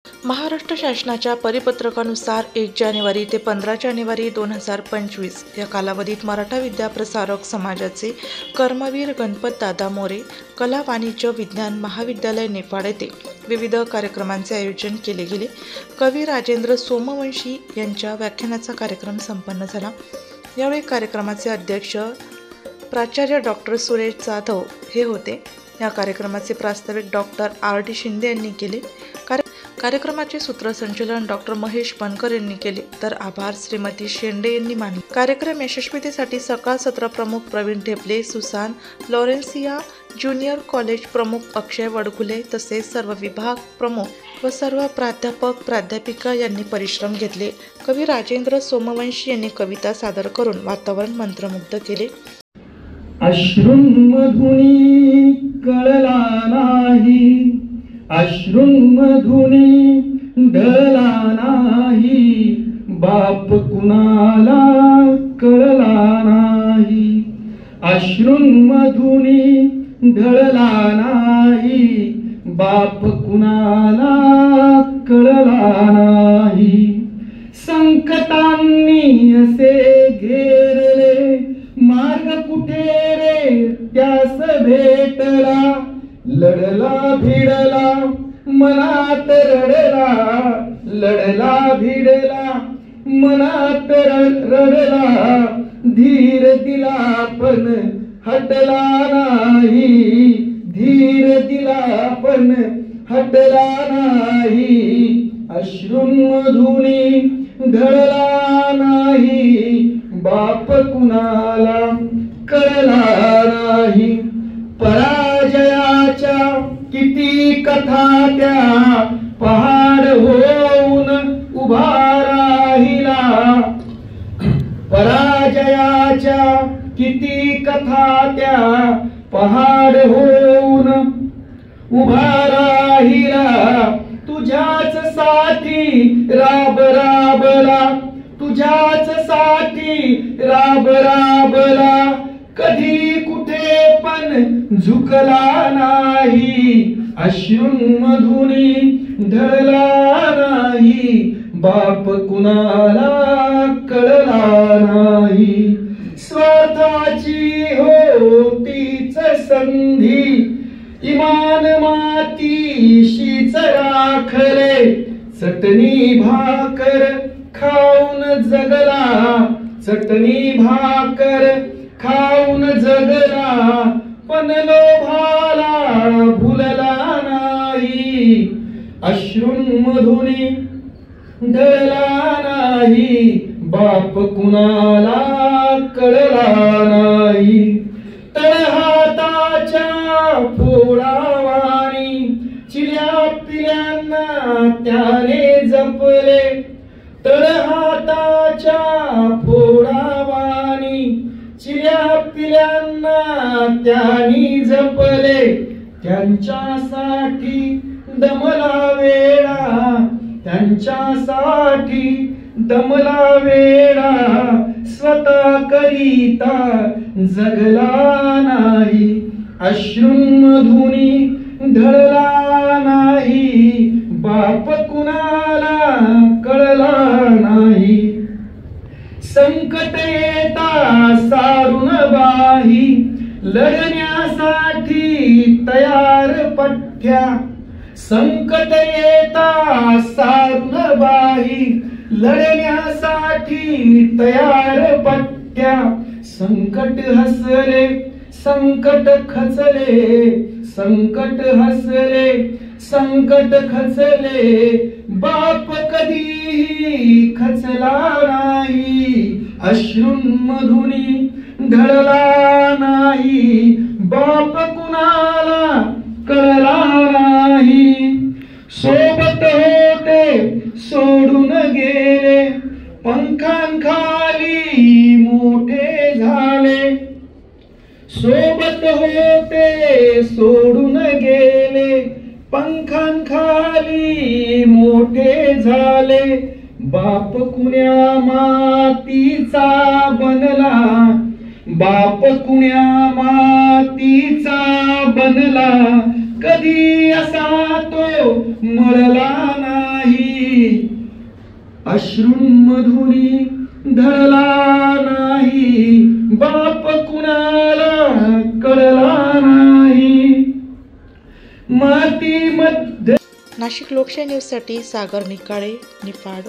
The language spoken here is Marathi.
महाराष्ट्र शासनाच्या परिपत्रकानुसार 1 जानेवारी ते 15 जानेवारी 2025 या कालावधीत मराठा विद्याप्रसारक समाजाचे कर्मवीर गणपतदादा मोरे कला वाणिज्य विज्ञान महाविद्यालय नेपाळ येथे विविध कार्यक्रमांचे आयोजन केले गेले। कवी राजेंद्र सोमवंशी यांच्या व्याख्यानाचा कार्यक्रम संपन्न झाला। यावेळी कार्यक्रमाचे अध्यक्ष प्राचार्य डॉक्टर सुरेश जाधव हे होते। या कार्यक्रमाचे प्रास्ताविक डॉक्टर R.D. शिंदे यांनी केले। कार्यक्रमाचे सूत्रसंचालन डॉक्टर महेश बनकर यांनी केले, तर आभार श्रीमती शेंडे यांनी मानले। कार्यक्रम यशस्वीतेसाठी सकाळ सत्र प्रमुख Pravin Dhepale, Susan Laurencia junior college प्रमुख अक्षय वडगुले तसेच सर्व विभाग प्रमुख व सर्व प्राध्यापक प्राध्यापिका यांनी परिश्रम घेतले। कवी राजेंद्र सोमवंशी यांनी कविता सादर करून वातावरण मंत्रमुग्ध केले। अश्रुंमधुनी कळला नाही, अश्रुंमधुनी ढळला नाही, बाप कुणाला कळला नाही। अश्रुंमधुनी ढळला नाही, बाप कुणाला कळला नाही। संकटांनी असे घेरले, मार्ग कुठे रे त्यास भेटला। लढला भिडला मनात रडला, लढला भिडला मनात रडला। धीर दिला पण हटला नाही, धीर दिला पण हटला नाही। अश्रुंमधुनी ढळला नाही, बाप कुणाला कळला नाही। पराजयाच्या किती कथा त्या पहाड होऊन उभा राहिला। पराजयाच्या किती कथा त्या पहाड होऊन उभा राहिला। तुझ्याच साठी राब राबला, तुझ्याच साठी राब राबला। कधी कुठे पण झुकला नाही, अश्रुंमधुनी ढळला नाही, बाप कुणाला कळला नाही। स्वार्थाची होतीच संधी, इमान मातीशीच राखले। चटणी भाकर खाऊन जगला, चटणी भाकर खाऊन जगला, पण लोभाला भुलला नाही। अश्रुंमधुनी ढळला नाही, बाप कुणाला कळला नाही। तळहाताच्या फोडावानी चिल्या पिल्यांना त्याने जपले। तळहाताच्या फोडावानी चिल्या पिल्यांना त्यांनी जपले। त्यांच्यासाठी दमला वेळा, त्यांच्यासाठी दमला वेळा। स्वतः करिता जगला नाही, अश्रुंमधुनी ढळला नाही, बाप कुणाला कळला नाही। संकट येता सारून बाही, लढण्यासाठी तयार पठ्या। संकट येता सारून बाही, लढण्यासाठी तयार पठ्या। संकट हसले संकट खचले, संकट हसले संकट खचले, बाप कधीही खचला नाही। अश्रुंमधुनी ढळला नाही, बाप कुणाला कळला नाही। सोबत होते सोडून गेले, पंखांखाली मोठे झाले। सोबत होते सोडून गेले, पंखांखाली मोठे झाले। बाप कुण्या मातीचा बनला, बाप कुण्या मातीचा बनला, कधी असा तो मळला नाही। अश्रूंमधुनी ढळला नाही, बाप कुणाला कळला नाही. मातीमध्ये नाशिक लोकशाही न्यूजसाठी सागर निकाळे, निफाड.